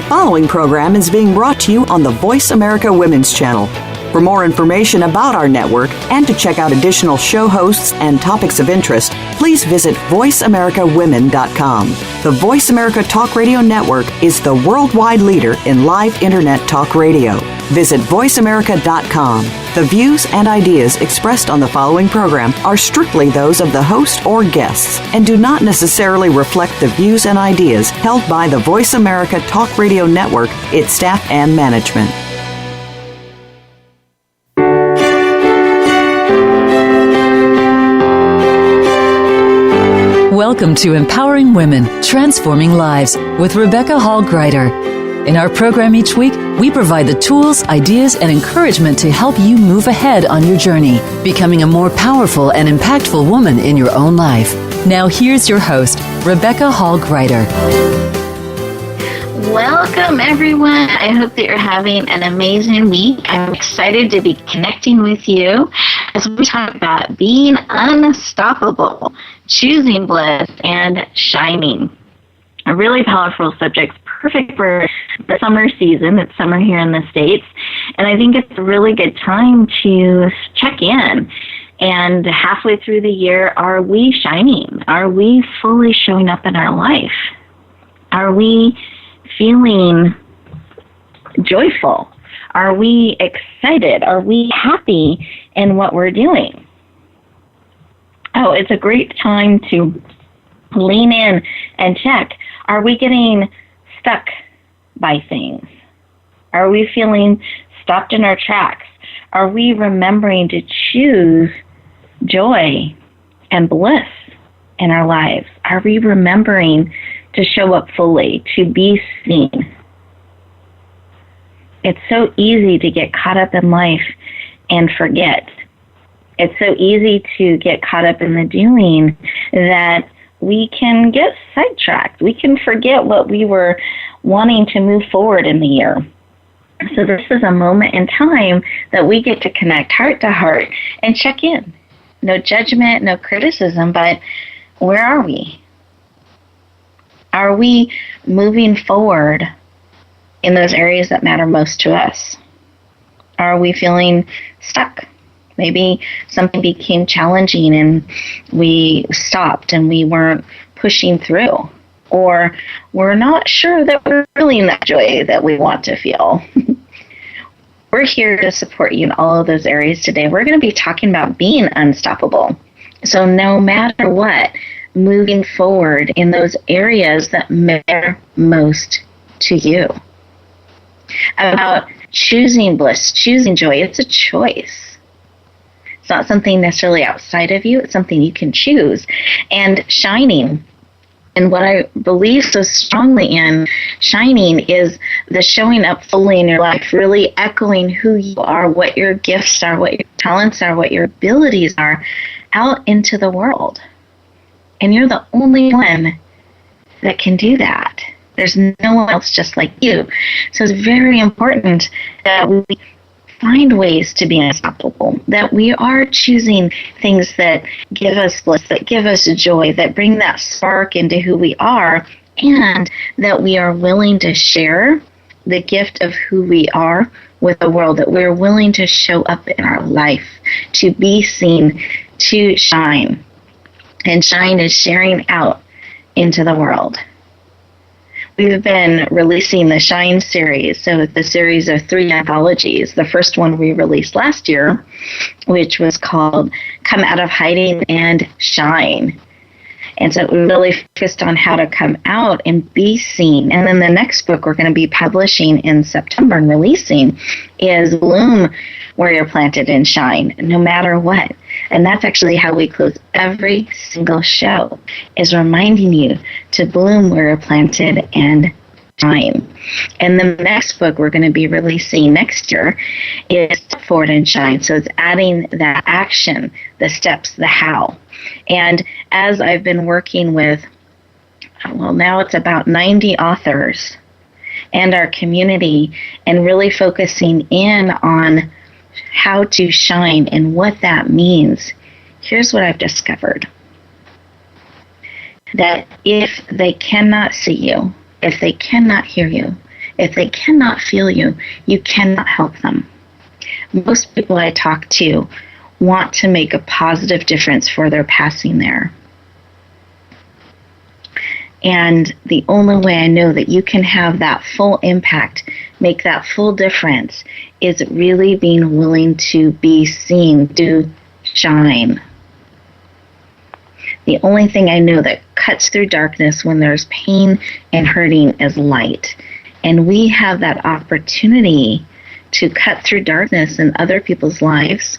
following program is being brought to you on the Voice America Women's Channel. For more information about our network and to check out additional show hosts and topics of interest, please visit voiceamericawomen.com. The Voice America Talk Radio Network is the worldwide leader in live Internet talk radio. Visit voiceamerica.com. The views and ideas expressed on the following program are strictly those of the host or guests and do not necessarily reflect the views and ideas held by the Voice America Talk Radio Network, its staff, and management. Welcome to Empowering Women, Transforming Lives with Rebecca Hall Gruyter. In our program each week, we provide the tools, ideas, and encouragement to help you move ahead on your journey, becoming a more powerful and impactful woman in your own life. Now here's your host, Rebecca Hall Gruyter. Welcome, everyone. I hope that you're having an amazing week. I'm excited to be connecting with you as we talk about being unstoppable, choosing bliss, and shining. A really powerful subject, perfect for the summer season. It's summer here in the States, and I think it's a really good time to check in. And halfway through the year, are we shining? Are we fully showing up in our life? Are we feeling joyful? Are we excited? Are we happy in what we're doing? Oh, it's a great time to lean in and check. Are we getting stuck by things? Are we feeling stopped in our tracks? Are we remembering to choose joy and bliss in our lives? Are we remembering to show up fully, to be seen? It's so easy to get caught up in life and forget. It's so easy to get caught up in the doing that we can get sidetracked. We can forget what we were wanting to move forward in the year. So this is a moment in time that we get to connect heart to heart and check in. No judgment, no criticism, but where are we? Are we moving forward in those areas that matter most to us? Are we feeling stuck? Maybe something became challenging and we stopped and we weren't pushing through. Or we're not sure that we're feeling that joy that we want to feel. We're here to support you in all of those areas today. We're going to be talking about being unstoppable. So no matter what, moving forward in those areas that matter most to you. About choosing bliss, choosing joy. It's a choice. It's not something necessarily outside of you. It's something you can choose. And shining, and what I believe so strongly in, shining is the showing up fully in your life, really echoing who you are, what your gifts are, what your talents are, what your abilities are, out into the world. And you're the only one that can do that. There's no one else just like you. So it's very important that we find ways to be unstoppable, that we are choosing things that give us bliss, that give us joy, that bring that spark into who we are, and that we are willing to share the gift of who we are with the world, that we're willing to show up in our life, to be seen, to shine. And shine is sharing out into the world. We've been releasing the Shine series, so the series of 3 anthologies. The first one we released last year, which was called Come Out of Hiding and Shine. And so we really focused on how to come out and be seen. And then the next book we're going to be publishing in September and releasing is Bloom Where You're Planted and Shine, no matter what. And that's actually how we close every single show, is reminding you to bloom where you're planted and shine. And the next book we're going to be releasing next year is Step Forward and Shine. So it's adding that action, the steps, the how. And as I've been working with, well, now it's about 90 authors and our community, and really focusing in on how to shine and what that means, here's what I've discovered. That if they cannot see you, if they cannot hear you, If they cannot feel you, you cannot help them. Most people I talk to want to make a positive difference for their passing there. And the only way I know that you can have that full impact, make that full difference, is really being willing to be seen, to shine. The only thing I know that cuts through darkness when there's pain and hurting is light. And we have that opportunity to cut through darkness in other people's lives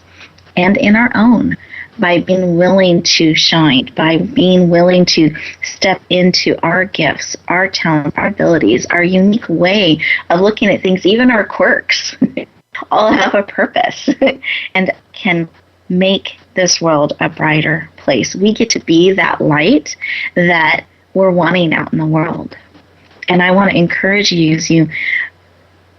and in our own by being willing to shine, by being willing to step into our gifts, our talents, our abilities, our unique way of looking at things, even our quirks, all have a purpose and can make this world a brighter place. We get to be that light that we're wanting out in the world. And I want to encourage you, as you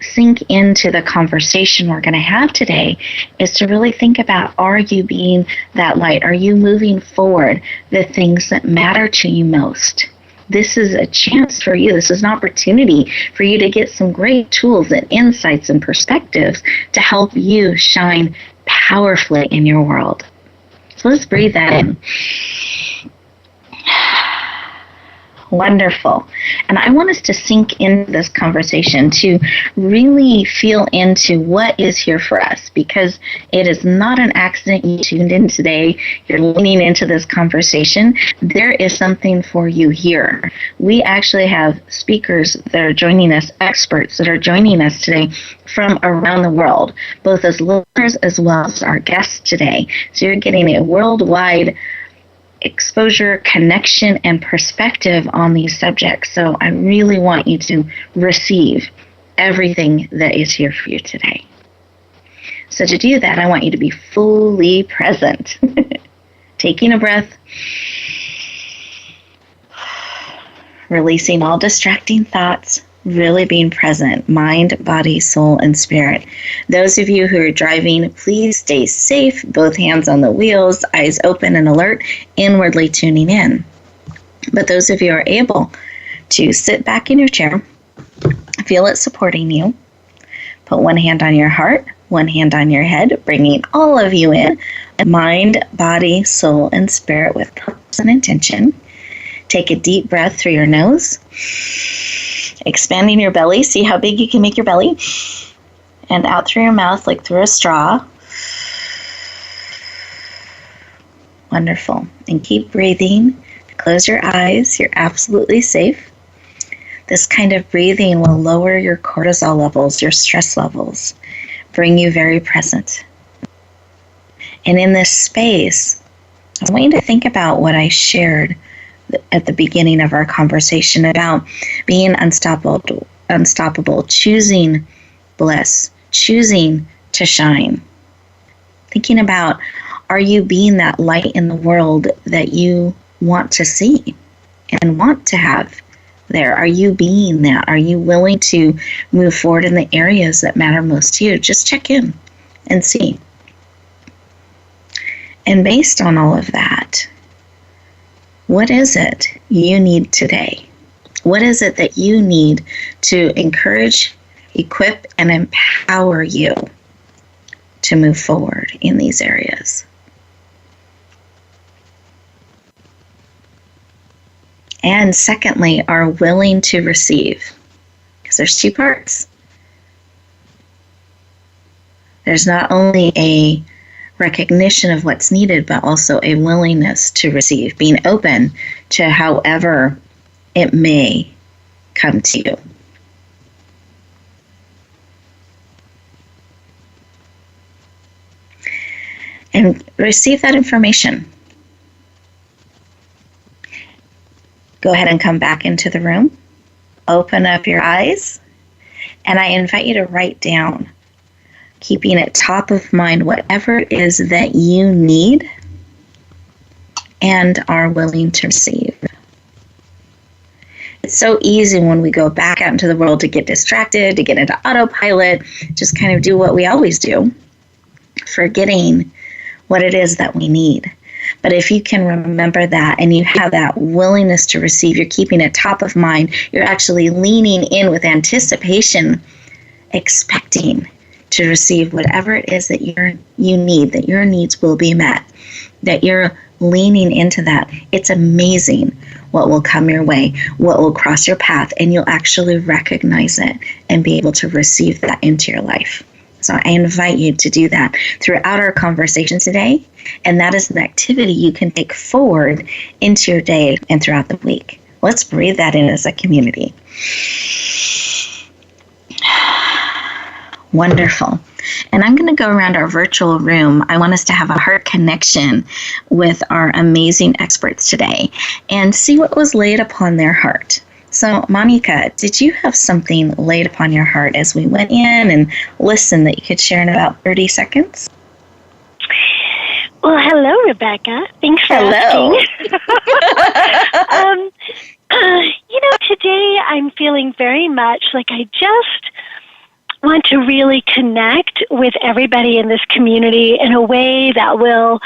sink into the conversation we're going to have today, is to really think about, are you being that light? Are you moving forward the things that matter to you most? This is a chance for you. This is an opportunity for you to get some great tools and insights and perspectives to help you shine powerfully in your world. So let's breathe that in. Wonderful. And I want us to sink into this conversation to really feel into what is here for us, because it is not an accident you tuned in today. You're leaning into this conversation. There is something for you here. We actually have speakers that are joining us, experts that are joining us today from around the world, both as listeners as well as our guests today. So you're getting a worldwide exposure, connection, and perspective on these subjects. So I really want you to receive everything that is here for you today. So to do that, I want you to be fully present. Taking a breath, releasing all distracting thoughts, really being present, mind, body, soul, and spirit. Those of you who are driving, please stay safe, both hands on the wheels, eyes open and alert, inwardly tuning in. But those of you who are able to sit back in your chair, feel it supporting you, put one hand on your heart, one hand on your head, bringing all of you in, mind, body, soul, and spirit with purpose and intention. Take a deep breath through your nose, expanding your belly. See how big you can make your belly. And out through your mouth like through a straw. Wonderful. And keep breathing. Close your eyes. You're absolutely safe. This kind of breathing will lower your cortisol levels, your stress levels, bring you very present. And in this space, I want you to think about what I shared at the beginning of our conversation about being unstoppable, choosing bliss, choosing to shine. Thinking about, are you being that light in the world that you want to see and want to have there? Are you being that? Are you willing to move forward in the areas that matter most to you? Just check in and see. And based on all of that, what is it you need today? What is it that you need to encourage, equip, and empower you to move forward in these areas? And secondly, are willing to receive. Because there's two parts. There's not only a recognition of what's needed, but also a willingness to receive, being open to however it may come to you. And receive that information. Go ahead and come back into the room. Open up your eyes. And I invite you to write down, keeping it top of mind, whatever it is that you need and are willing to receive. It's so easy when we go back out into the world to get distracted, to get into autopilot, just kind of do what we always do, forgetting what it is that we need. But if you can remember that and you have that willingness to receive, you're keeping it top of mind, you're actually leaning in with anticipation, expecting to receive whatever it is that you need, that your needs will be met, that you're leaning into that. It's amazing what will come your way, what will cross your path, and you'll actually recognize it and be able to receive that into your life. So I invite you to do that throughout our conversation today, and that is an activity you can take forward into your day and throughout the week. Let's breathe that in as a community. Wonderful. And I'm going to go around our virtual room. I want us to have a heart connection with our amazing experts today and see what was laid upon their heart. So, Moneeka, did you have something laid upon your heart as we went in and listened that you could share in about 30 seconds? Well, hello, Rebecca. Thanks for asking. Today I'm feeling very much like I just want to really connect with everybody in this community in a way that will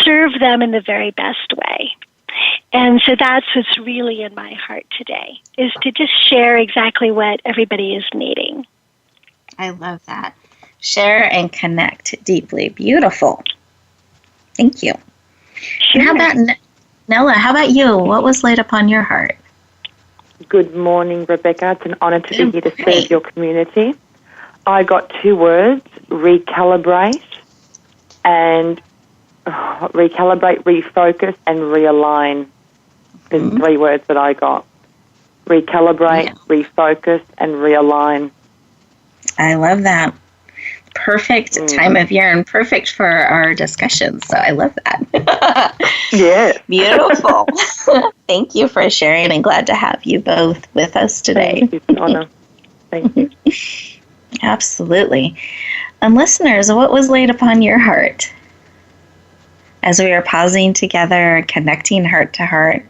serve them in the very best way. And so that's what's really in my heart today, is to just share exactly what everybody is needing. I love that. Share and connect deeply. Beautiful. Thank you. Sure. And how about Nella? How about you? What was laid upon your heart? Good morning, Rebecca. It's an honor to be here to serve your community. I got 2 words, recalibrate, and refocus, and realign. There's 3 words that I got. Recalibrate, refocus, and realign. I love that. Perfect time of year and perfect for our discussions. So I love that. Yeah. Beautiful. Thank you for sharing, and glad to have you both with us today. Thank you. It's an honor. Thank you. Absolutely. And listeners, what was laid upon your heart as we are pausing together, connecting heart to heart?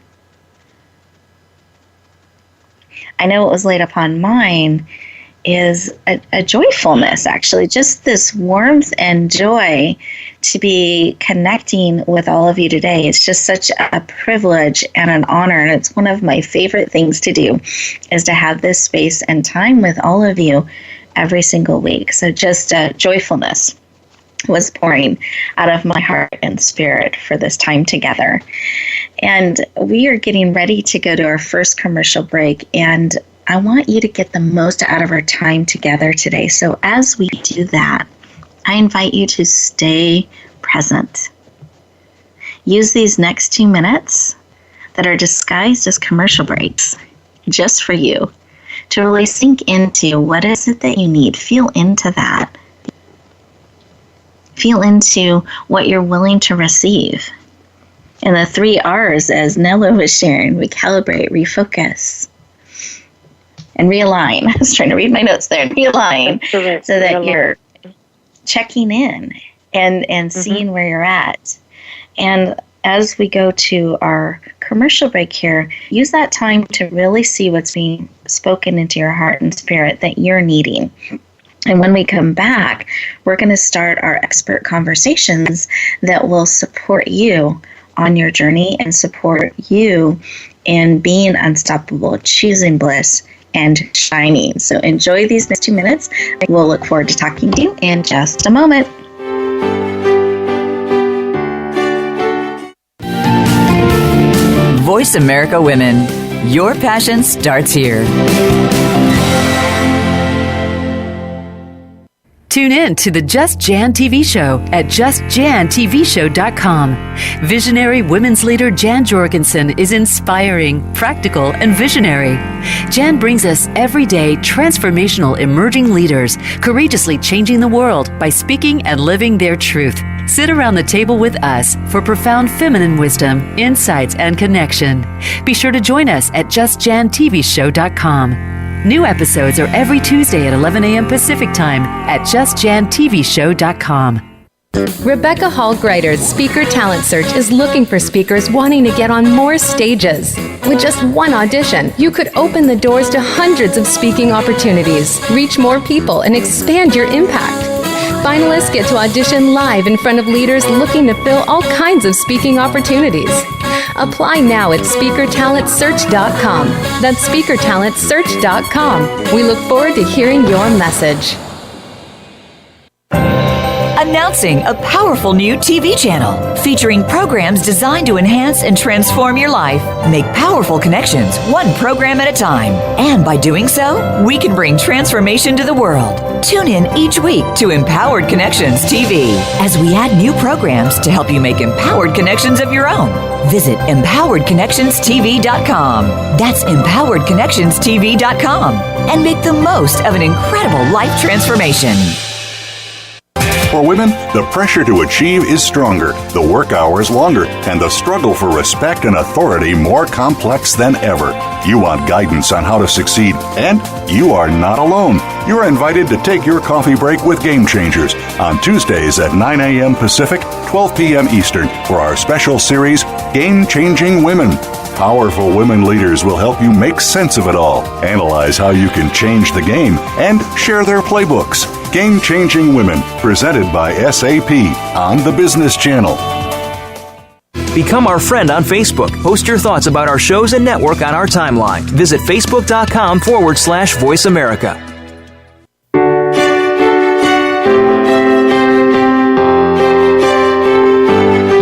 I know what was laid upon mine is a joyfulness, actually, just this warmth and joy to be connecting with all of you today. It's just such a privilege and an honor, and it's one of my favorite things to do, is to have this space and time with all of you every single week. So just joyfulness was pouring out of my heart and spirit for this time together. And we are getting ready to go to our first commercial break, and I want you to get the most out of our time together today. So as we do that, I invite you to stay present. Use these next 2 minutes that are disguised as commercial breaks just for you to really sink into what is it that you need. Feel into that. Feel into what you're willing to receive. And the 3 R's, as Nella was sharing, recalibrate, refocus, and realign. I was trying to read my notes there. Realign, so that you're checking in and seeing where you're at. And as we go to our commercial break here, use that time to really see what's being spoken into your heart and spirit that you're needing. And when we come back, we're going to start our expert conversations that will support you on your journey and support you in being unstoppable, choosing bliss, and shining. So enjoy these next 2 minutes. We'll look forward to talking to you in just a moment. Voice America Women. Your passion starts here. Tune in to the Just Jan TV show at justjantvshow.com. Visionary women's leader Jan Jorgensen is inspiring, practical, and visionary. Jan brings us everyday transformational emerging leaders, courageously changing the world by speaking and living their truth. Sit around the table with us for profound feminine wisdom, insights, and connection. Be sure to join us at justjantvshow.com. New episodes are every Tuesday at 11 a.m. Pacific Time at justjantvshow.com. Rebecca Hall Gruyter's Speaker Talent Search is looking for speakers wanting to get on more stages. With just one audition, you could open the doors to hundreds of speaking opportunities, reach more people, and expand your impact. Finalists get to audition live in front of leaders looking to fill all kinds of speaking opportunities. Apply now at speakertalentsearch.com. That's speakertalentsearch.com. We look forward to hearing your message. Announcing a powerful new TV channel featuring programs designed to enhance and transform your life. Make powerful connections, one program at a time. And by doing so, we can bring transformation to the world. Tune in each week to Empowered Connections TV as we add new programs to help you make empowered connections of your own. Visit empoweredconnectionstv.com. That's empoweredconnectionstv.com. And make the most of an incredible life transformation. For women, the pressure to achieve is stronger, the work hours longer, and the struggle for respect and authority more complex than ever. You want guidance on how to succeed, and you are not alone. You're invited to take your coffee break with Game Changers on Tuesdays at 9 a.m. Pacific, 12 p.m. Eastern for our special series, Game Changing Women. Powerful women leaders will help you make sense of it all, analyze how you can change the game, and share their playbooks. Game Changing Women, presented by SAP on the Business Channel. Become our friend on Facebook. Post your thoughts about our shows and network on our timeline. Visit facebook.com/Voice America.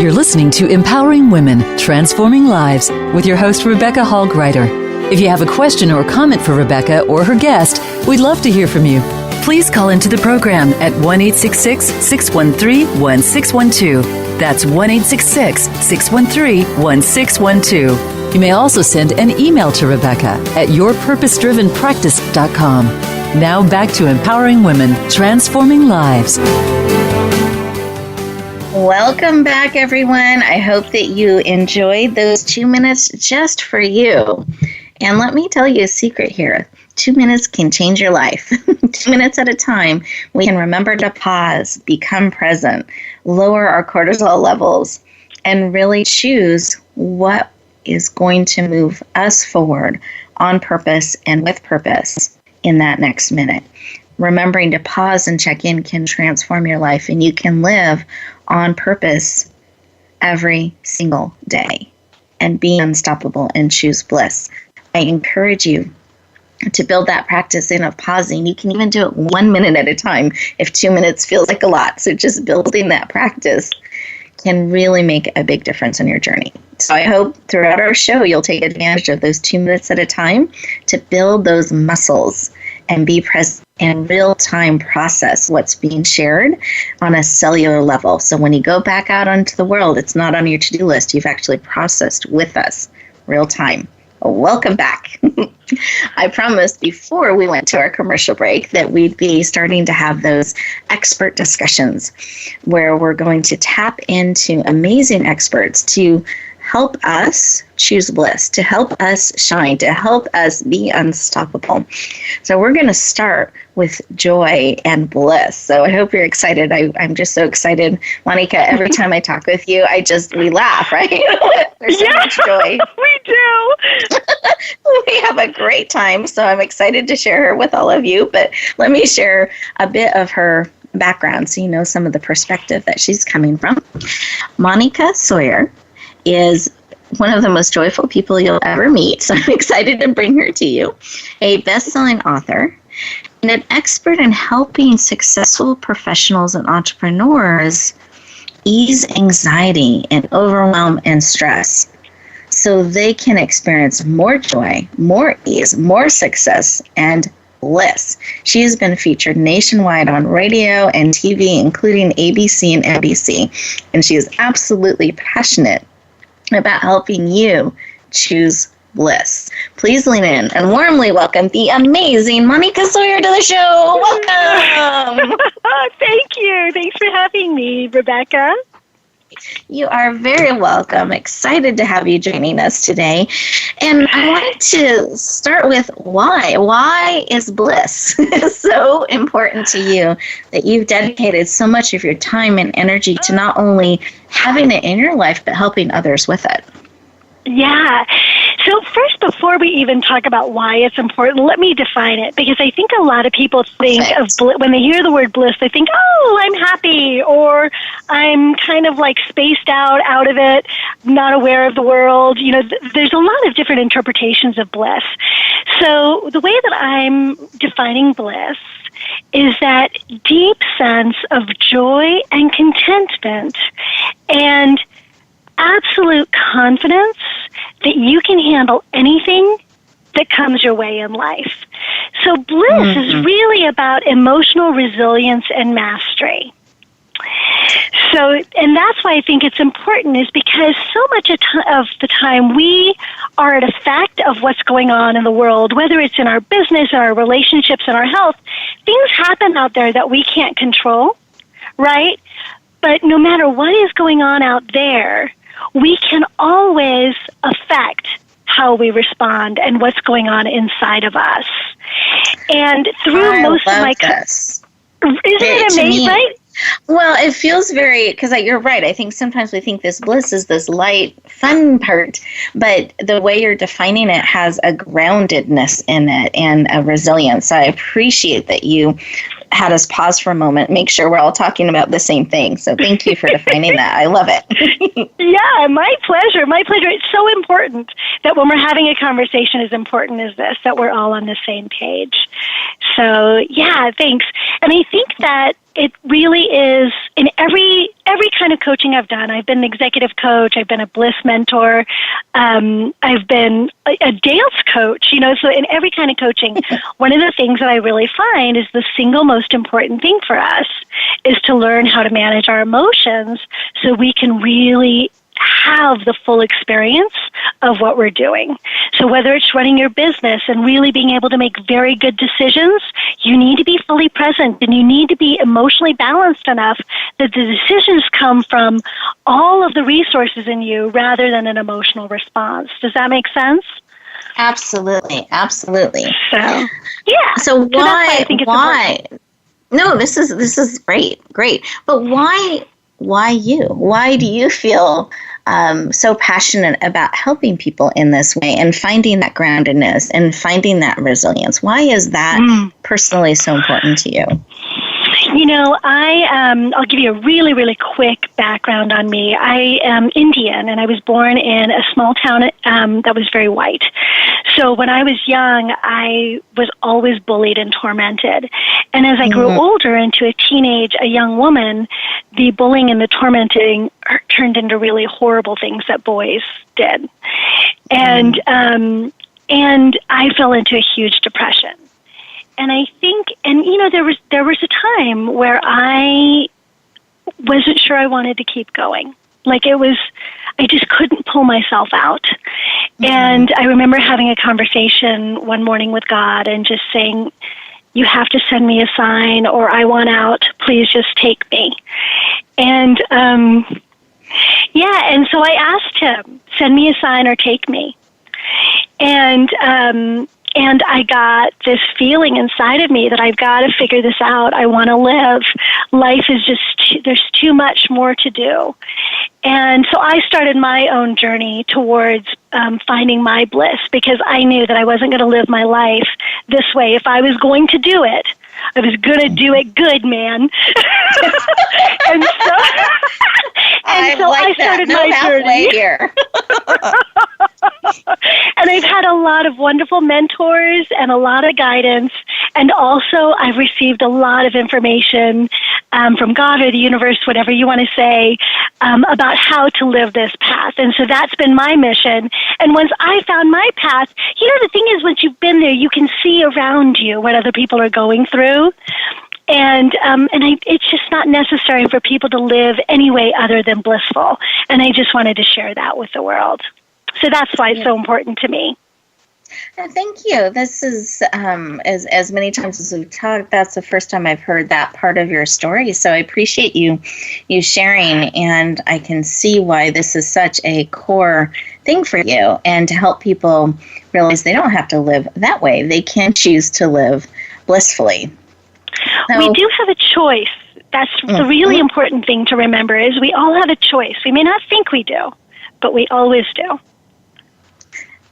You're listening to Empowering Women, Transforming Lives with your host, Rebecca Hall Gruyter. If you have a question or comment for Rebecca or her guest, we'd love to hear from you. Please call into the program at 1-866-613-1612. That's 1-866-613-1612. You may also send an email to Rebecca at yourpurposedrivenpractice.com. Now back to Empowering Women, Transforming Lives. Welcome back, everyone. I hope that you enjoyed those 2 minutes just for you. And let me tell you a secret here. 2 minutes can change your life. 2 minutes at a time, we can remember to pause, become present, lower our cortisol levels, and really choose what is going to move us forward on purpose and with purpose in that next minute. Remembering to pause and check in can transform your life, and you can live on purpose every single day and be unstoppable and choose bliss. I encourage you to build that practice in of pausing. You can even do it 1 minute at a time if 2 minutes feels like a lot. So just building that practice can really make a big difference in your journey. So I hope throughout our show you'll take advantage of those 2 minutes at a time to build those muscles and be present and real-time process what's being shared on a cellular level. So when you go back out onto the world, it's not on your to-do list. You've actually processed with us real-time. Welcome back. I promised before we went to our commercial break that we'd be starting to have those expert discussions where we're going to tap into amazing experts to help us choose bliss, to help us shine, to help us be unstoppable. So we're going to start with joy and bliss. So I hope you're excited. I'm just so excited. Moneeka, every time I talk with you, we laugh, right? There's so much joy. We do. We have a great time. So I'm excited to share her with all of you. But let me share a bit of her background so you know some of the perspective that she's coming from. Moneeka Sawyer is one of the most joyful people you'll ever meet. So I'm excited to bring her to you. A best-selling author and an expert in helping successful professionals and entrepreneurs ease anxiety and overwhelm and stress so they can experience more joy, more ease, more success, and bliss. She has been featured nationwide on radio and TV, including ABC and NBC, and she is absolutely passionate about helping you choose bliss. Please lean in and warmly welcome the amazing Moneeka Sawyer to the show. Welcome. Thank you. Thanks for having me, Rebecca. You are very welcome. Excited to have you joining us today. And I wanted to start with why. Why is bliss so important to you that you've dedicated so much of your time and energy to not only having it in your life, but helping others with it? Yeah. So first, before we even talk about why it's important, let me define it, because I think a lot of people think of when they hear the word bliss, they think, oh, I'm happy, or I'm kind of like spaced out of it, not aware of the world. You know, there's a lot of different interpretations of bliss. So the way that I'm defining bliss is that deep sense of joy and contentment and absolute confidence that you can handle anything that comes your way in life. So bliss is really about emotional resilience and mastery. So, and that's why I think it's important, is because so much of the time we are an effect of what's going on in the world, whether it's in our business, our relationships, and our health. Things happen out there that we can't control, right? But no matter what is going on out there, we can always affect how we respond and what's going on inside of us. And through most of my... Isn't it amazing, right? Well, it feels very, because you're right. I think sometimes we think this bliss is this light, fun part, but the way you're defining it has a groundedness in it and a resilience. I appreciate that you had us pause for a moment, make sure we're all talking about the same thing. So thank you for defining that. I love it. Yeah, my pleasure. My pleasure. It's so important that when we're having a conversation as important as this, that we're all on the same page. So, yeah, thanks. And I think that it really is, in every kind of coaching I've done. I've been an executive coach. I've been a Bliss mentor. I've been a dance coach, you know, so in every kind of coaching, one of the things that I really find is the single most important thing for us is to learn how to manage our emotions so we can really have the full experience of what we're doing. So whether it's running your business and really being able to make very good decisions, you need to be fully present and you need to be emotionally balanced enough that the decisions come from all of the resources in you rather than an emotional response. Does that make sense? Absolutely. Absolutely. So, yeah. So why? No, this is great. But why you? Why do you feel so passionate about helping people in this way and finding that groundedness and finding that resilience? Why is that personally so important to you? You know, I'll give you a really, really quick background on me. I am Indian, and I was born in a small town that was very white. So when I was young, I was always bullied and tormented. And as I grew older into a young woman, the bullying and the tormenting turned into really horrible things that boys did. And I fell into a huge depression. And I think, and you know, there was a time where I wasn't sure I wanted to keep going. Like I just couldn't pull myself out. And I remember having a conversation one morning with God and just saying, you have to send me a sign or I want out. Please just take me. And, and so I asked him, send me a sign or take me. And I got this feeling inside of me that I've got to figure this out. I want to live. Life is there's too much more to do. And so I started my own journey towards finding my bliss because I knew that I wasn't going to live my life this way. If I was going to do it, I was going to do it good, man. and so I started my journey here. And I've had a lot of wonderful mentors and a lot of guidance. And also I've received a lot of information from God or the universe, whatever you want to say, about how to live this path. And so that's been my mission. And once I found my path, you know, the thing is, once you've been there, you can see around you what other people are going through. And it's just not necessary for people to live any way other than blissful. And I just wanted to share that with the world. So that's why it's so important to me. Thank you. This is, as many times as we've talked, that's the first time I've heard that part of your story. So I appreciate you sharing, and I can see why this is such a core thing for you, and to help people realize they don't have to live that way. They can choose to live blissfully. So, we do have a choice. That's the really important thing to remember, is we all have a choice. We may not think we do, but we always do.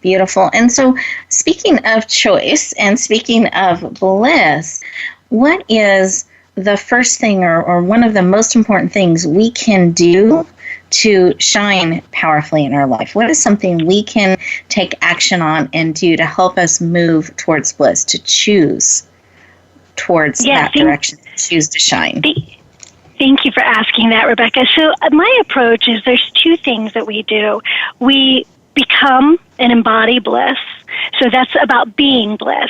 Beautiful. And so, speaking of choice and speaking of bliss, what is the first thing or one of the most important things we can do to shine powerfully in our life? What is something we can take action on and do to help us move towards bliss, to choose towards that direction, to choose to shine? Thank you for asking that, Rebecca. So my approach is there's two things that we do. We become and embody bliss. So that's about being bliss.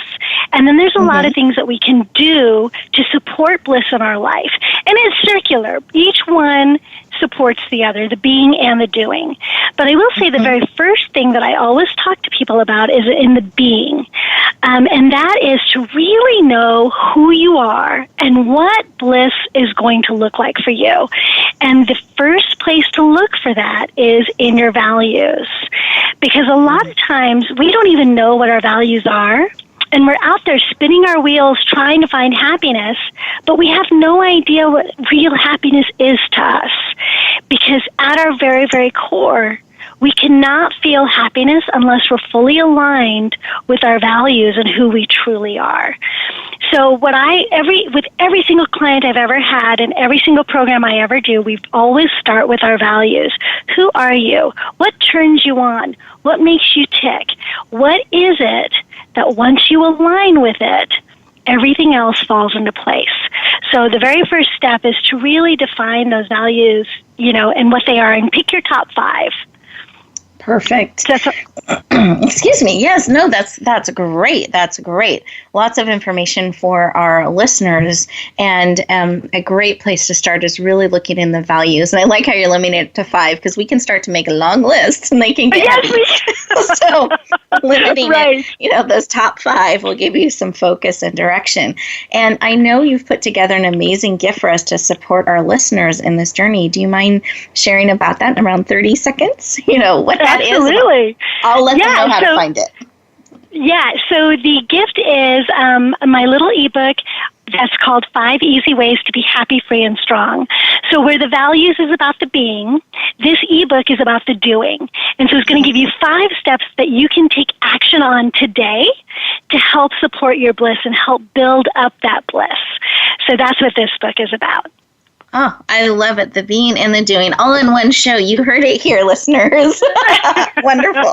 And then there's a lot of things that we can do to support bliss in our life. And it's circular. Each one supports the other, the being and the doing. But I will say the very first thing that I always talk to people about is in the being. And that is to really know who you are and what bliss is going to look like for you. And the first place to look for that is in your values. Because a lot of times we don't even know what our values are. And we're out there spinning our wheels trying to find happiness, but we have no idea what real happiness is to us. Because at our very, very core, we cannot feel happiness unless we're fully aligned with our values and who we truly are. So with every single client I've ever had and every single program I ever do, we always start with our values. Who are you? What turns you on? What makes you tick? What is it that once you align with it, everything else falls into place? So the very first step is to really define those values, and what they are, and pick your top 5. Perfect. Excuse me. Yes, no, that's great. That's great. Lots of information for our listeners, and a great place to start is really looking in the values. And I like how you're limiting it to 5, because we can start to make a long list and they can get so limiting it, those top 5 will give you some focus and direction. And I know you've put together an amazing gift for us to support our listeners in this journey. Do you mind sharing about that in around 30 seconds? What that is? Absolutely. I'll let them know how to find it. Yeah, so the gift is my little ebook that's called 5 Easy Ways to Be Happy, Free, and Strong. So where the values is about the being, this ebook is about the doing. And so it's going to give you 5 steps that you can take action on today to help support your bliss and help build up that bliss. So that's what this book is about. Oh, I love it. The being and the doing all in one show. You heard it here, listeners. Wonderful.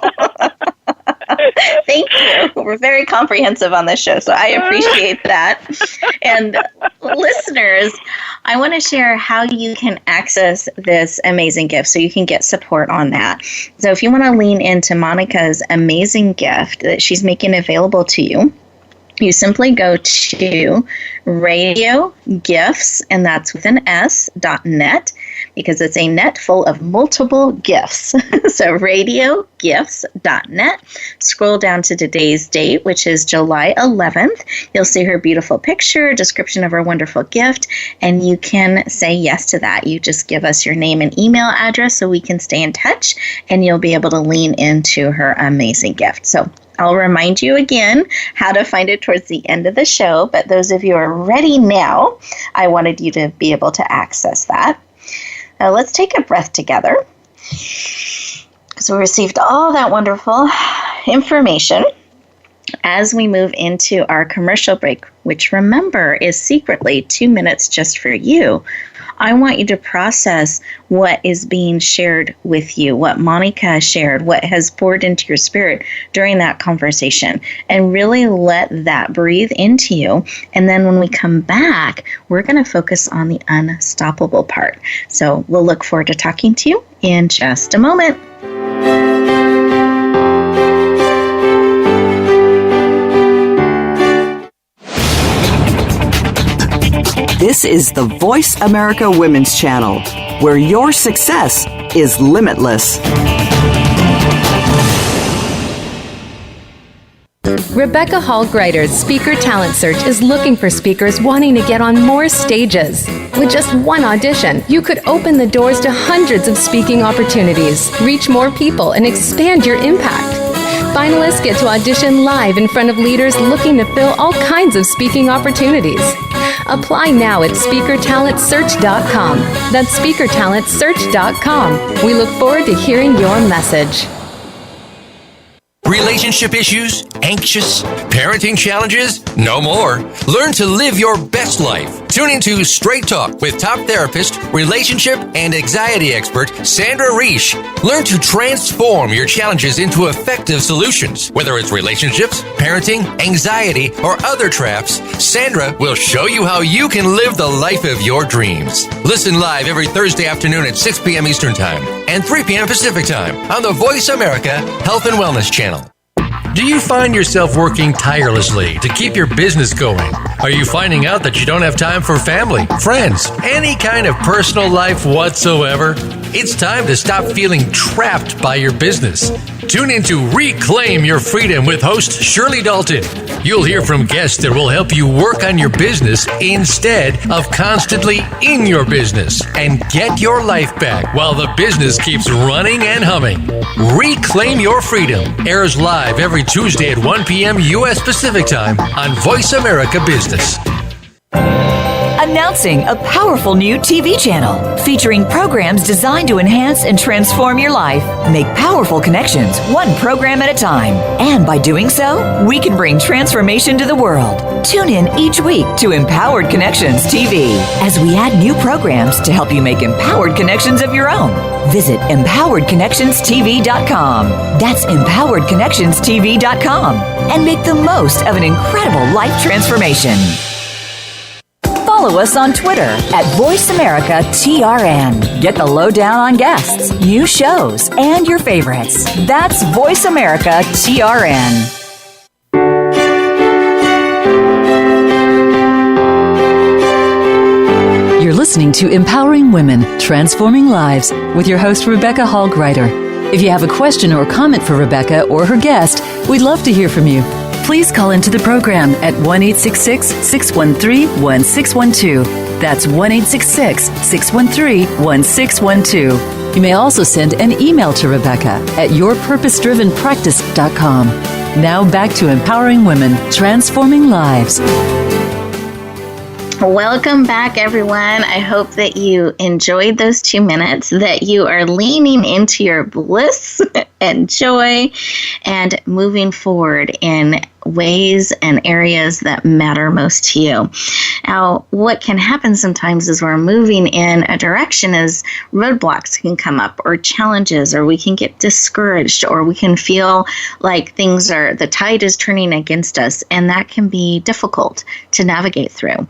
Thank you. We're very comprehensive on this show, so I appreciate that. And listeners, I want to share how you can access this amazing gift so you can get support on that. So if you want to lean into Moneeka's amazing gift that she's making available to you, you simply go to Radio Gifts, and that's with an S.net, because it's a net full of multiple gifts. So radiogifts.net. Scroll down to today's date, which is July 11th. You'll see her beautiful picture, description of her wonderful gift, and you can say yes to that. You just give us your name and email address so we can stay in touch, and you'll be able to lean into her amazing gift. So I'll remind you again how to find it towards the end of the show, but those of you who are ready now, I wanted you to be able to access that. Now let's take a breath together, because we received all that wonderful information. As we move into our commercial break, which remember is secretly 2 minutes just for you, I want you to process what is being shared with you, what Moneeka shared, what has poured into your spirit during that conversation, and really let that breathe into you. And then when we come back, we're going to focus on the unstoppable part. So we'll look forward to talking to you in just a moment. This is the Voice America Women's Channel, where your success is limitless. Rebecca Hall Gruyter's Speaker Talent Search is looking for speakers wanting to get on more stages. With just one audition, you could open the doors to hundreds of speaking opportunities, reach more people, and expand your impact. Finalists get to audition live in front of leaders looking to fill all kinds of speaking opportunities. Apply now at speakertalentsearch.com. That's speakertalentsearch.com. We look forward to hearing your message. Relationship issues? Anxious? Parenting challenges? No more. Learn to live your best life. Tune into Straight Talk with top therapist, relationship, and anxiety expert Sandra Reish. Learn to transform your challenges into effective solutions. Whether it's relationships, parenting, anxiety, or other traps, Sandra will show you how you can live the life of your dreams. Listen live every Thursday afternoon at 6 p.m. Eastern Time and 3 p.m. Pacific Time on the Voice America Health and Wellness Channel. Do you find yourself working tirelessly to keep your business going? Are you finding out that you don't have time for family, friends, any kind of personal life whatsoever? It's time to stop feeling trapped by your business. Tune in to Reclaim Your Freedom with host Shirley Dalton. You'll hear from guests that will help you work on your business instead of constantly in your business and get your life back while the business keeps running and humming. Reclaim Your Freedom airs live every Tuesday at 1 p.m. U.S. Pacific Time on Voice America Business. Announcing a powerful new TV channel featuring programs designed to enhance and transform your life. Make powerful connections, one program at a time. And by doing so, we can bring transformation to the world. Tune in each week to Empowered Connections TV as we add new programs to help you make empowered connections of your own. Visit empoweredconnectionstv.com. That's empoweredconnectionstv.com. And make the most of an incredible life transformation. Follow us on Twitter at VoiceAmericaTRN. Get the lowdown on guests, new shows, and your favorites. That's VoiceAmericaTRN. You're listening to Empowering Women, Transforming Lives with your host, Rebecca Hall Gruyter. If you have a question or comment for Rebecca or her guest, we'd love to hear from you. Please call into the program at 1-866-613-1612. That's 1-866-613-1612. You may also send an email to Rebecca at yourpurposedrivenpractice.com. Now back to Empowering Women, Transforming Lives. Welcome back, everyone. I hope that you enjoyed those 2 minutes, that you are leaning into your bliss and joy and moving forward in ways and areas that matter most to you. Now, what can happen sometimes is we're moving in a direction as roadblocks can come up or challenges, or we can get discouraged, or we can feel like the tide is turning against us, and that can be difficult to navigate through.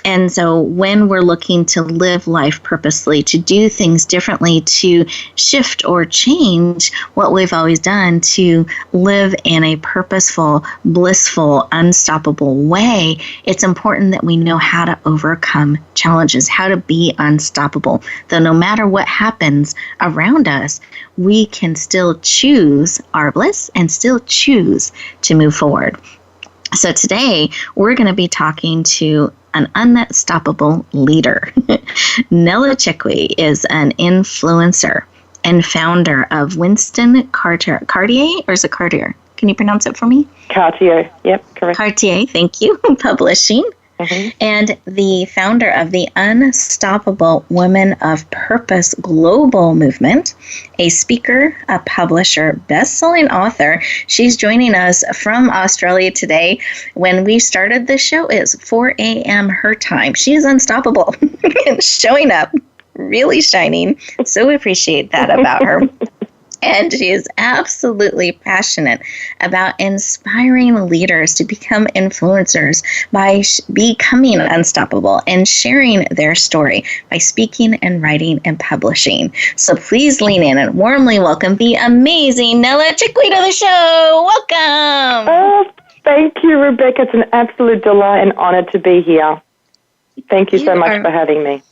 And so when we're looking to live life purposely, to do things differently, to shift or change what we've always done, to live in a purposeful, blissful, unstoppable way, it's important that we know how to overcome challenges, how to be unstoppable. Though no matter what happens around us, we can still choose our bliss and still choose to move forward. So today, we're going to be talking to an unstoppable leader. Nella Chikwe is an influencer and founder of Winston Cartier, or is it Cartier? Can you pronounce it for me? Cartier, yep, correct. Cartier, thank you, Publishing. Mm-hmm. And the founder of the Unstoppable Women of Purpose Global Movement, a speaker, a publisher, best-selling author. She's joining us from Australia today. When we started the show, it's 4 a.m. her time. She is unstoppable and showing up, really shining. So appreciate that about her. And she is absolutely passionate about inspiring leaders to become influencers by becoming unstoppable and sharing their story by speaking and writing and publishing. So please lean in and warmly welcome the amazing Nella Chikwe to the show. Welcome. Oh, thank you, Rebecca. It's an absolute delight and honor to be here. Thank you so much for having me.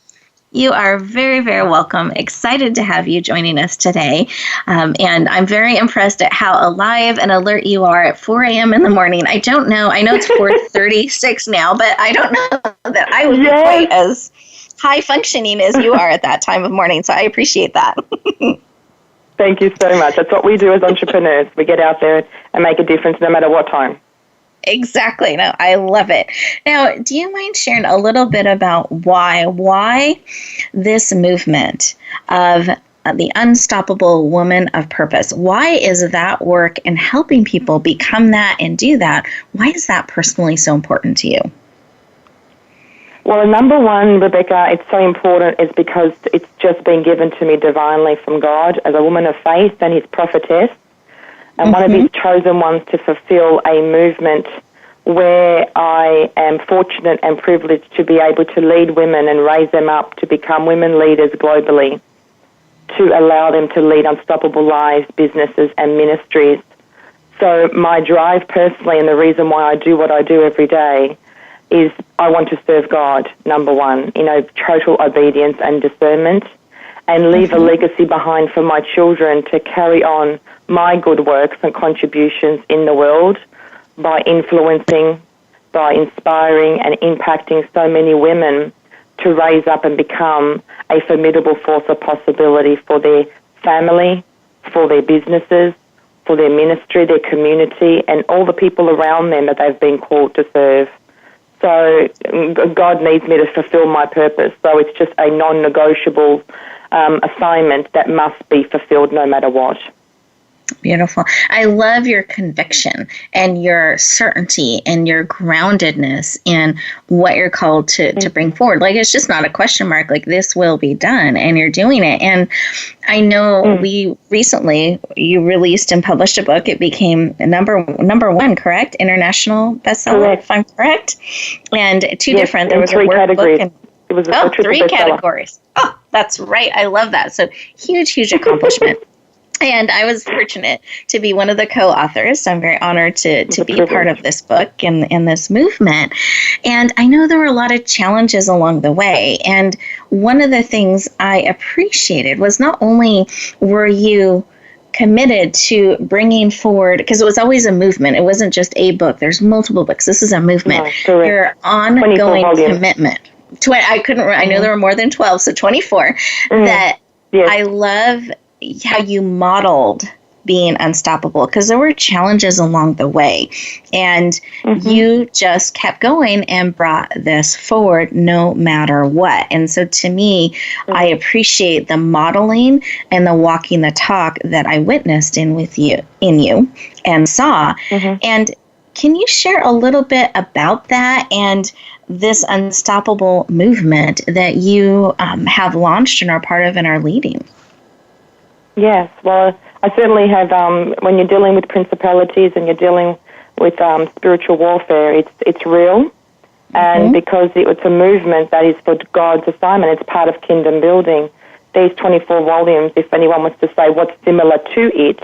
You are very, very welcome. Excited to have you joining us today. And I'm very impressed at how alive and alert you are at 4 a.m. in the morning. I don't know. I know it's 4:36 now, but I don't know that I would be quite as high functioning as you are at that time of morning. So I appreciate that. Thank you so much. That's what we do as entrepreneurs. We get out there and make a difference no matter what time. Exactly. No, I love it. Now, do you mind sharing a little bit about why this movement of the Unstoppable Woman of Purpose. Why is that work and helping people become that and do that? Why is that personally so important to you? Well, number one, Rebecca, it's so important is because it's just been given to me divinely from God as a woman of faith and His prophetess, and one of His chosen ones to fulfill a movement where I am fortunate and privileged to be able to lead women and raise them up to become women leaders globally, to allow them to lead unstoppable lives, businesses, and ministries. So my drive personally, and the reason why I do what I do every day, is I want to serve God, number one, total obedience and discernment, and leave a legacy behind for my children to carry on my good works and contributions in the world by influencing, by inspiring and impacting so many women to raise up and become a formidable force of possibility for their family, for their businesses, for their ministry, their community, and all the people around them that they've been called to serve. So God needs me to fulfill my purpose. So it's just a non-negotiable assignment that must be fulfilled no matter what. Beautiful. I love your conviction and your certainty and your groundedness in what you're called to bring forward. Like, it's just not a question mark. Like, this will be done, and you're doing it. And I know you released and published a book. It became number one, correct? International bestseller, correct. If I'm correct. And different. There was three a categories. And, it was three categories. Oh, that's right. I love that. So huge accomplishment. And I was fortunate to be one of the co-authors. So I'm very honored to be a part of this book and this movement. And I know there were a lot of challenges along the way. And one of the things I appreciated was not only were you committed to bringing forward, because it was always a movement. It wasn't just a book. There's multiple books. This is a movement. No, your ongoing commitment. I know there were more than 12, so 24. That yes. I love how you modeled being unstoppable, because there were challenges along the way, and you just kept going and brought this forward no matter what. And so to me, I appreciate the modeling and the walking the talk that I witnessed in you and saw. And can you share a little bit about that and this unstoppable movement that you have launched and are part of and are leading? Yes, well, I certainly have, when you're dealing with principalities and you're dealing with spiritual warfare, it's real. And because it's a movement that is for God's assignment, it's part of kingdom building. These 24 volumes, if anyone was to say what's similar to it,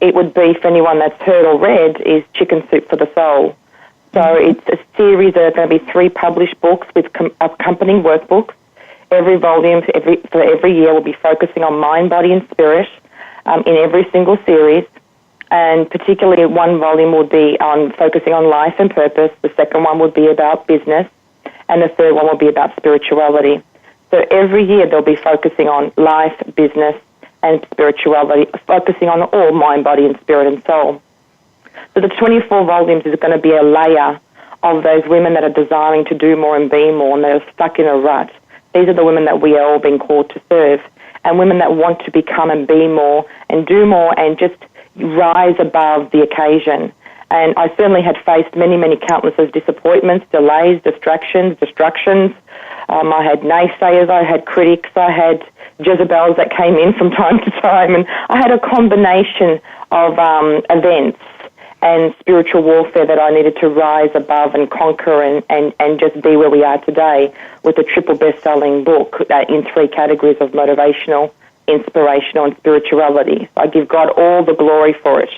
it would be, for anyone that's heard or read, is Chicken Soup for the Soul. So it's a series. There are going to be 3 published books with accompanying workbooks. Every volume for every year will be focusing on mind, body, and spirit in every single series. And particularly one volume will be on focusing on life and purpose. The second one will be about business. And the third one will be about spirituality. So every year they'll be focusing on life, business, and spirituality, focusing on all mind, body, and spirit and soul. So the 24 volumes is going to be a layer of those women that are desiring to do more and be more, and they're stuck in a rut. These are the women that we are all being called to serve, and women that want to become and be more and do more and just rise above the occasion. And I certainly had faced many countless of disappointments, delays, distractions. I had naysayers, I had critics, I had Jezebels that came in from time to time, and I had a combination of events and spiritual warfare that I needed to rise above and conquer and just be where we are today with a triple best-selling book in 3 categories of motivational, inspirational, and spirituality. I give God all the glory for it.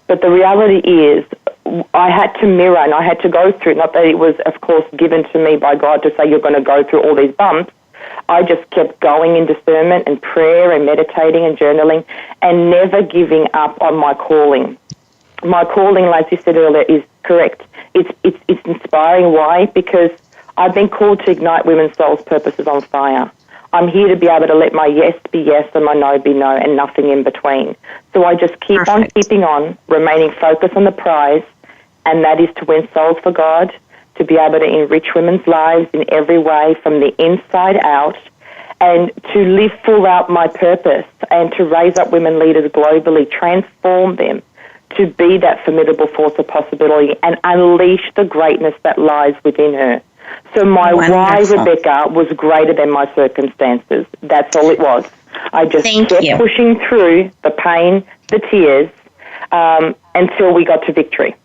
But the reality is I had to mirror and I had to go through, not that it was, of course, given to me by God to say you're going to go through all these bumps. I just kept going in discernment and prayer and meditating and journaling and never giving up on my calling. My calling, like you said earlier, is correct. It's inspiring. Why? Because I've been called to ignite women's souls' purposes on fire. I'm here to be able to let my yes be yes and my no be no and nothing in between. So I just keep on keeping on, remaining focused on the prize, and that is to win souls for God, to be able to enrich women's lives in every way from the inside out, and to live full out my purpose and to raise up women leaders globally, transform them to be that formidable force of possibility and unleash the greatness that lies within her. So my why, Rebecca, was greater than my circumstances. That's all it was. I just kept pushing through the pain, the tears, until we got to victory.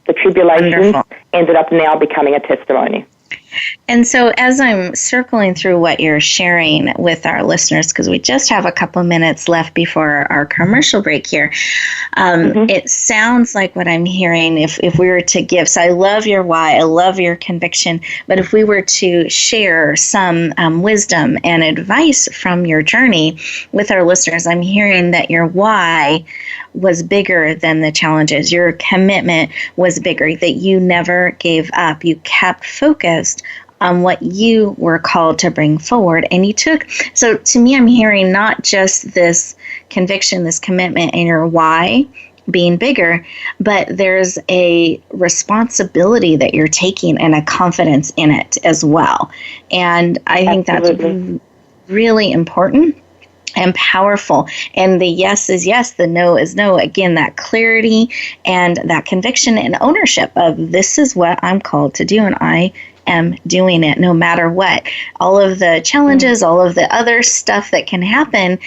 The tribulations ended up now becoming a testimony. And so as I'm circling through what you're sharing with our listeners, because we just have a couple minutes left before our commercial break here, it sounds like what I'm hearing, if we were to give, so I love your why, I love your conviction, but if we were to share some wisdom and advice from your journey with our listeners, I'm hearing that your why was bigger than the challenges. Your commitment was bigger, that you never gave up. You kept focused on what you were called to bring forward. And you took, so to me, I'm hearing not just this conviction, this commitment, and your why being bigger, but there's a responsibility that you're taking and a confidence in it as well. And I think that's really important and powerful. And the yes is yes, the no is no. Again, that clarity and that conviction and ownership of this is what I'm called to do, and I am doing it no matter what. All of the challenges, all of the other stuff that can happen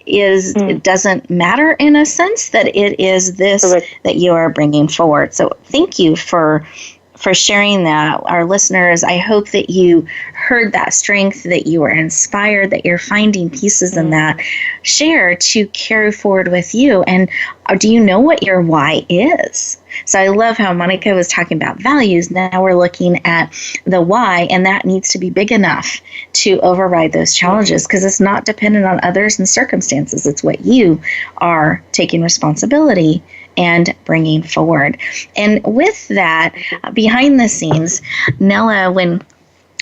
it doesn't matter, in a sense, that it is this that you are bringing forward. So thank you for sharing that. Our listeners, I hope that you heard that strength, that you were inspired, that you're finding pieces in that. Share to carry forward with you. And do you know what your why is? So I love how Moneeka was talking about values. Now we're looking at the why, and that needs to be big enough to override those challenges, because it's not dependent on others and circumstances. It's what you are taking responsibility and bringing forward. And with that, behind the scenes, Nella, when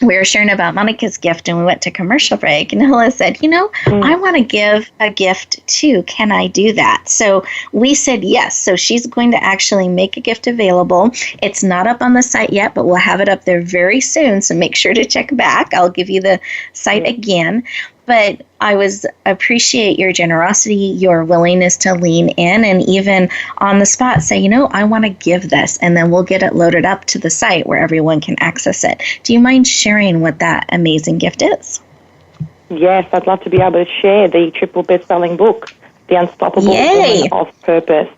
we were sharing about Moneeka's gift and we went to commercial break, Nella said, I want to give a gift too. Can I do that? So we said yes. So she's going to actually make a gift available. It's not up on the site yet, but we'll have it up there very soon. So make sure to check back. I'll give you the site again. But I appreciate your generosity, your willingness to lean in, and even on the spot say, I want to give this, and then we'll get it loaded up to the site where everyone can access it. Do you mind sharing what that amazing gift is? Yes, I'd love to be able to share the triple best-selling book, The Unstoppable Woman of Purpose.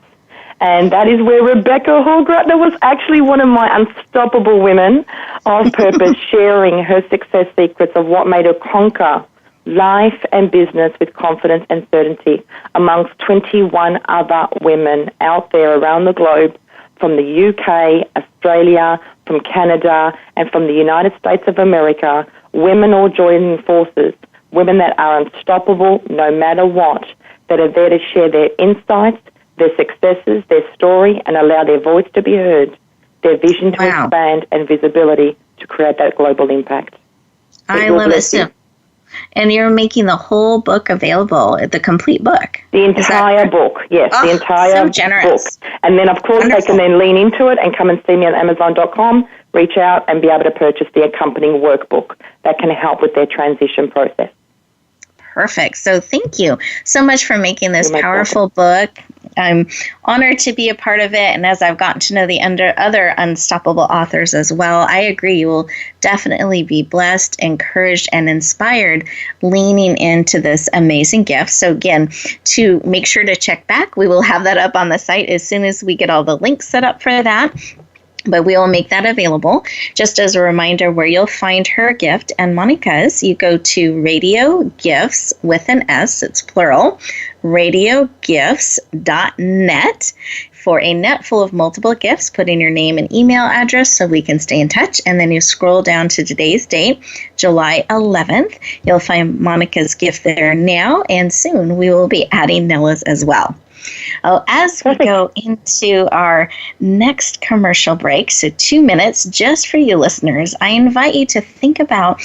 And that is where Rebecca Hall Gruyter was actually one of my unstoppable women of purpose, sharing her success secrets of what made her conquer life and business with confidence and certainty amongst 21 other women out there around the globe, from the UK, Australia, from Canada, and from the United States of America, women all joining forces, women that are unstoppable no matter what, that are there to share their insights, their successes, their story, and allow their voice to be heard, their vision to expand, and visibility to create that global impact. I love it so. And you're making the whole book available, the complete book. The entire book, yes, the entire book. And then, of course, they can then lean into it and come and see me on Amazon.com, reach out and be able to purchase the accompanying workbook that can help with their transition process. Perfect. So thank you so much for making this powerful book. I'm honored to be a part of it. And as I've gotten to know the other unstoppable authors as well, I agree you will definitely be blessed, encouraged, and inspired leaning into this amazing gift. So again, to make sure to check back, we will have that up on the site as soon as we get all the links set up for that. But we will make that available. Just as a reminder, where you'll find her gift and Moneeka's, you go to Radio Gifts with an S, it's plural, radiogifts.net for a net full of multiple gifts. Put in your name and email address so we can stay in touch. And then you scroll down to today's date, July 11th. You'll find Moneeka's gift there now, and soon we will be adding Nella's as well. As we go into our next commercial break, so 2 minutes just for you listeners, I invite you to think about,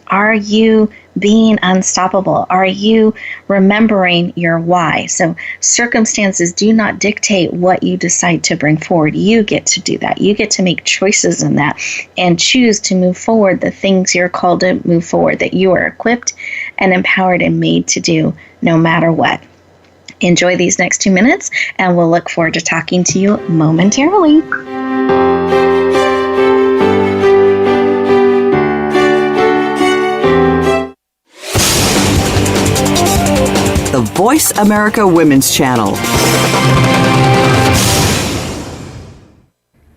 are you being unstoppable? Are you remembering your why? So circumstances do not dictate what you decide to bring forward. You get to do that. You get to make choices in that and choose to move forward the things you're called to move forward, that you are equipped and empowered and made to do no matter what. Enjoy these next 2 minutes, and we'll look forward to talking to you momentarily. The Voice America Women's Channel.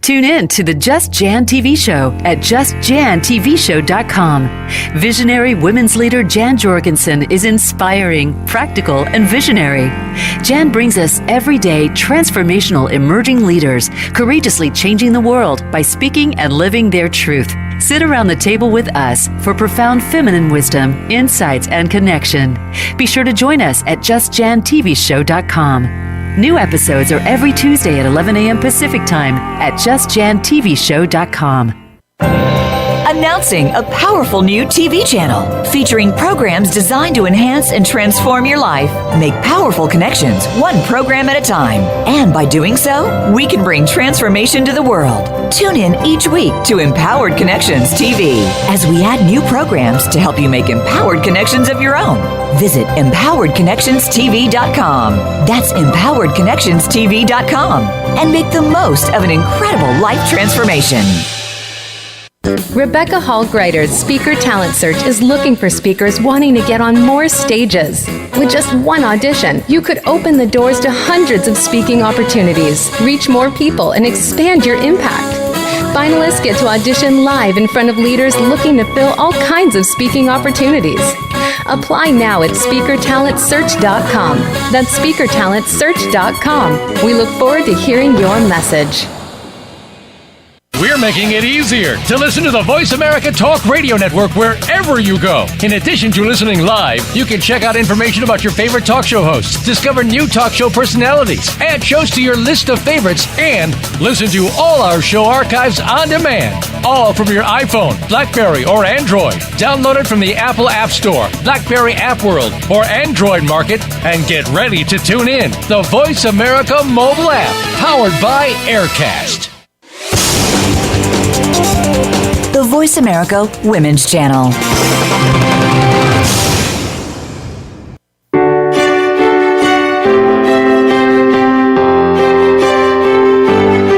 Tune in to the Just Jan TV show at justjantvshow.com. Visionary women's leader Jan Jorgensen is inspiring, practical, and visionary. Jan brings us everyday transformational emerging leaders, courageously changing the world by speaking and living their truth. Sit around the table with us for profound feminine wisdom, insights, and connection. Be sure to join us at justjantvshow.com. New episodes are every Tuesday at 11 a.m. Pacific Time at justjantvshow.com. Announcing a powerful new TV channel featuring programs designed to enhance and transform your life. Make powerful connections, one program at a time. And by doing so, we can bring transformation to the world. Tune in each week to Empowered Connections TV as we add new programs to help you make empowered connections of your own. Visit empoweredconnectionstv.com. That's empoweredconnectionstv.com. And make the most of an incredible life transformation. Rebecca Hall Gruyter's Speaker Talent Search is looking for speakers wanting to get on more stages. With just one audition, you could open the doors to hundreds of speaking opportunities, reach more people, and expand your impact. Finalists get to audition live in front of leaders looking to fill all kinds of speaking opportunities. Apply now at speakertalentsearch.com. That's speakertalentsearch.com. We look forward to hearing your message. We're making it easier to listen to the Voice America Talk Radio Network wherever you go. In addition to listening live, you can check out information about your favorite talk show hosts, discover new talk show personalities, add shows to your list of favorites, and listen to all our show archives on demand. All from your iPhone, BlackBerry, or Android. Download it from the Apple App Store, BlackBerry App World, or Android Market, and get ready to tune in. The Voice America mobile app, powered by Aircast. The Voice America Women's Channel.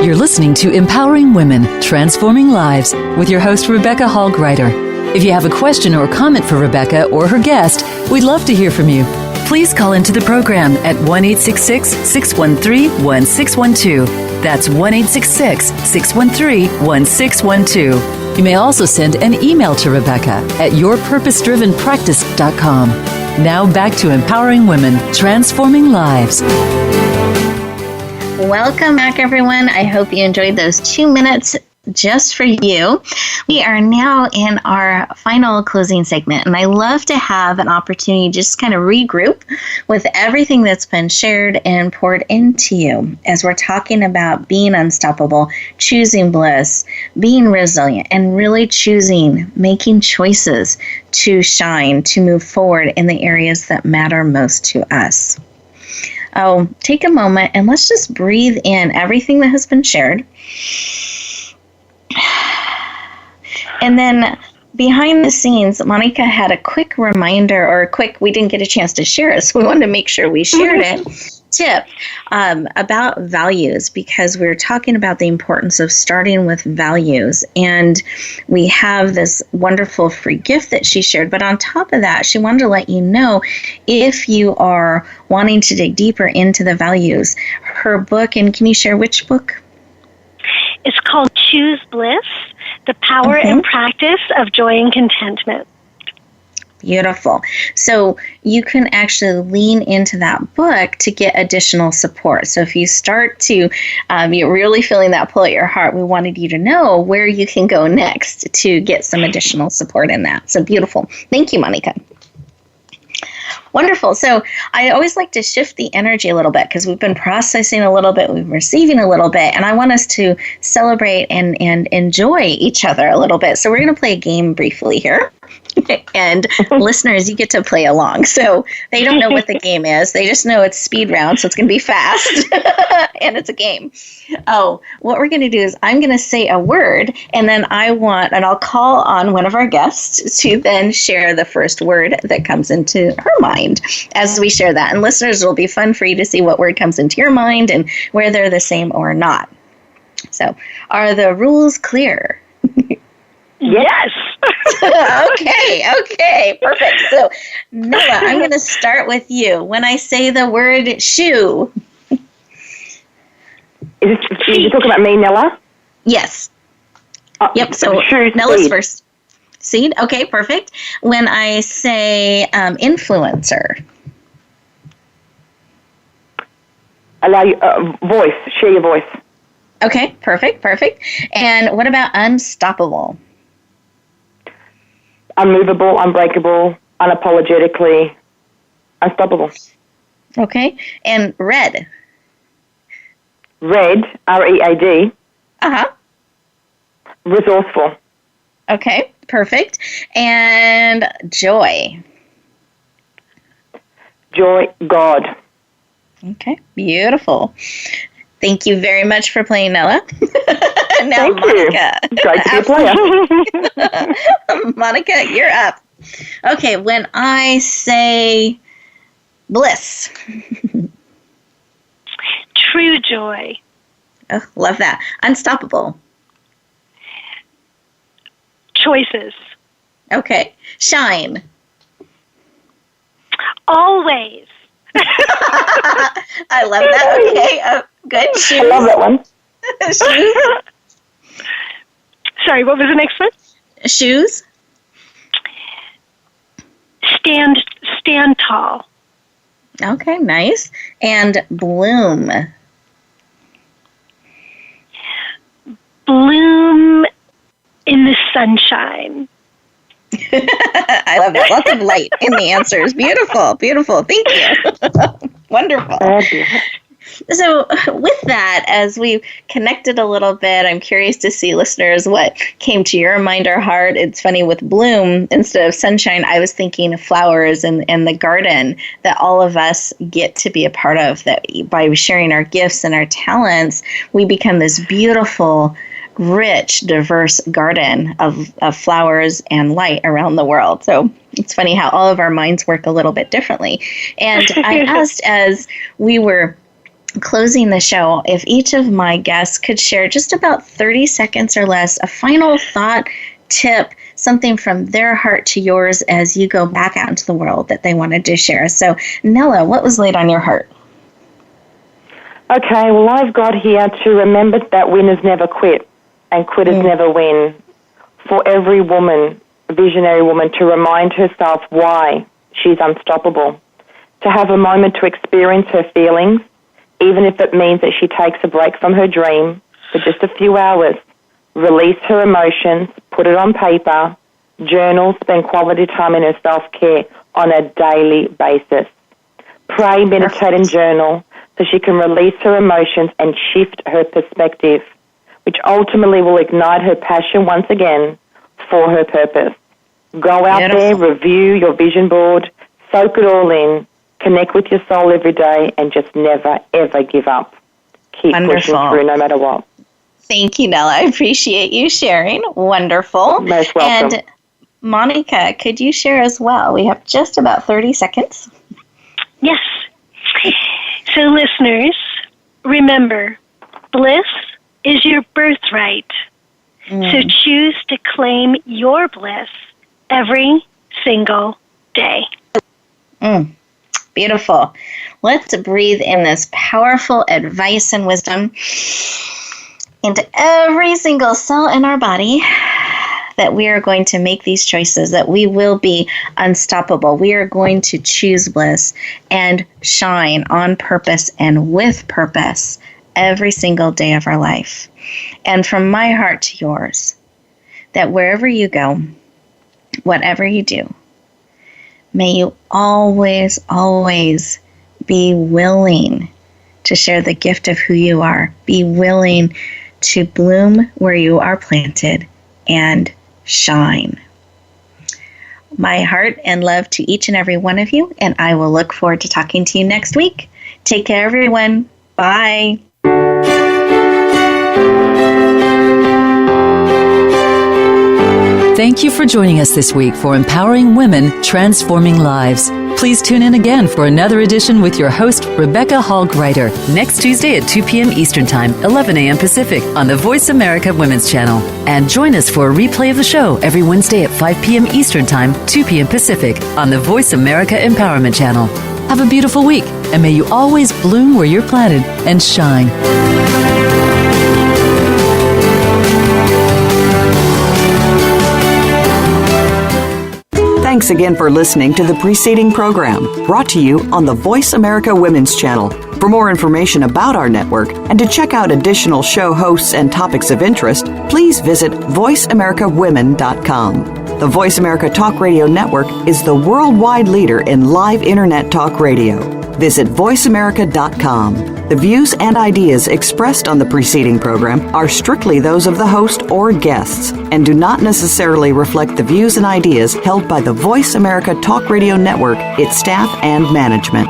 You're listening to Empowering Women, Transforming Lives with your host, Rebecca Hall Gruyter. If you have a question or comment for Rebecca or her guest, we'd love to hear from you. Please call into the program at 1-866-613-1612. That's 1-866-613-1612. You may also send an email to Rebecca at yourpurposedrivenpractice.com. Now back to Empowering Women, Transforming Lives. Welcome back, everyone. I hope you enjoyed those 2 minutes just for you. We are now in our final closing segment, and I love to have an opportunity to just kind of regroup with everything that's been shared and poured into you as we're talking about being unstoppable, choosing bliss, being resilient, and really making choices to shine, to move forward in the areas that matter most to us. Oh, take a moment and let's just breathe in everything that has been shared. And then behind the scenes, Moneeka had a quick reminder, we didn't get a chance to share it, so we wanted to make sure we shared it, tip about values, because we're talking about the importance of starting with values. And we have this wonderful free gift that she shared. But on top of that, she wanted to let you know, if you are wanting to dig deeper into the values, her book, and can you share which book? It's called Choose Bliss, The Power and Practice of Joy and Contentment. Beautiful. So you can actually lean into that book to get additional support. So if you start to, you're really feeling that pull at your heart, we wanted you to know where you can go next to get some additional support in that. So beautiful. Thank you, Moneeka. Wonderful. So I always like to shift the energy a little bit, because we've been processing a little bit, we've been receiving a little bit, and I want us to celebrate and enjoy each other a little bit. So we're going to play a game briefly here. And listeners, you get to play along. So they don't know what the game is. They just know it's speed round, so it's going to be fast. And it's a game. Oh, what we're going to do is I'm going to say a word, and then I'll call on one of our guests to then share the first word that comes into her mind as we share that. And listeners, it'll be fun for you to see what word comes into your mind and where they're the same or not. So, are the rules clear? Yes. Okay, perfect. So, Nella, I'm going to start with you. When I say the word shoe. Is you talking about me, Nella? Yes. Yep, so shoe, Nella's seed. first. Seed? Okay, perfect. When I say influencer. Allow you, voice, share your voice. Okay, perfect. And what about unstoppable? Unmovable, unbreakable, unapologetically unstoppable. Okay, and red. Red, READ. Uh-huh. Resourceful. Okay, perfect. And joy. Joy, God. Okay, beautiful. Thank you very much for playing, Nella. Now, Thank Moneeka. you. Great to be a player. Moneeka, you're up. Okay, when I say bliss. True joy. Oh, love that. Unstoppable. Choices. Okay. Shine. Always. I love that. Okay, good. Shoes. I love that one. Shoes. Sorry, what was the next one? Shoes. Stand tall. Okay, nice. And bloom. Bloom in the sunshine. I love that. Lots of light in the answers. Beautiful. Thank you. Wonderful. So with that, as we connected a little bit, I'm curious to see, listeners, what came to your mind or heart. It's funny, with bloom, instead of sunshine, I was thinking of flowers and the garden that all of us get to be a part of, that by sharing our gifts and our talents, we become this beautiful, rich, diverse garden of flowers and light around the world. So it's funny how all of our minds work a little bit differently. And I asked, as we were closing the show, if each of my guests could share just about 30 seconds or less, a final thought, tip, something from their heart to yours as you go back out into the world that they wanted to share. So, Nella, what was laid on your heart? Okay, well, I've got here to remember that winners never quit and quitters never win. For every woman, visionary woman, to remind herself why she's unstoppable, to have a moment to experience her feelings, even if it means that she takes a break from her dream for just a few hours, release her emotions, put it on paper, journal, spend quality time in her self-care on a daily basis. Pray, meditate, and journal so she can release her emotions and shift her perspective, which ultimately will ignite her passion once again for her purpose. Go out there, review your vision board, soak it all in, connect with your soul every day, and just never, ever give up. Keep pushing through no matter what. Thank you, Nella. I appreciate you sharing. Wonderful. Most welcome. And Moneeka, could you share as well? We have just about 30 seconds. Yes. So listeners, remember, bliss is your birthright. So choose to claim your bliss every single day. Beautiful. Let's breathe in this powerful advice and wisdom into every single cell in our body, that we are going to make these choices, that we will be unstoppable. We are going to choose bliss and shine on purpose and with purpose every single day of our life. And from my heart to yours, that wherever you go, whatever you do, may you always, always be willing to share the gift of who you are. Be willing to bloom where you are planted and shine. My heart and love to each and every one of you, and I will look forward to talking to you next week. Take care, everyone. Bye. Thank you for joining us this week for Empowering Women, Transforming Lives. Please tune in again for another edition with your host, Rebecca Hall Gruyter, next Tuesday at 2 p.m. Eastern Time, 11 a.m. Pacific on the Voice America Women's Channel. And join us for a replay of the show every Wednesday at 5 p.m. Eastern Time, 2 p.m. Pacific on the Voice America Empowerment Channel. Have a beautiful week, and may you always bloom where you're planted and shine. Thanks again for listening to the preceding program, brought to you on the Voice America Women's Channel. For more information about our network and to check out additional show hosts and topics of interest, please visit voiceamericawomen.com. The Voice America Talk Radio Network is the worldwide leader in live Internet talk radio. Visit voiceamerica.com. The views and ideas expressed on the preceding program are strictly those of the host or guests and do not necessarily reflect the views and ideas held by the Voice America Talk Radio Network, its staff, and management.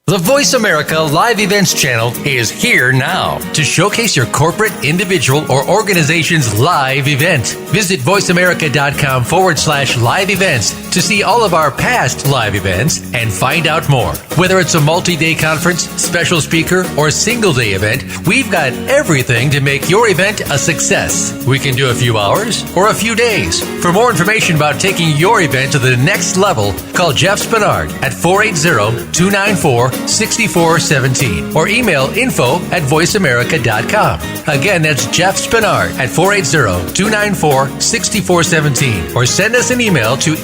The Voice America Live Events channel is here now to showcase your corporate, individual, or organization's live event. Visit voiceamerica.com/live events to see all of our past live events and find out more. Whether it's a multi-day conference, special speaker, or single-day event, we've got everything to make your event a success. We can do a few hours or a few days. For more information about taking your event to the next level, call Jeff Spinard at 480-294-6417 or email info@voiceamerica.com. Again, that's Jeff Spinard at 480-294-6417 or send us an email to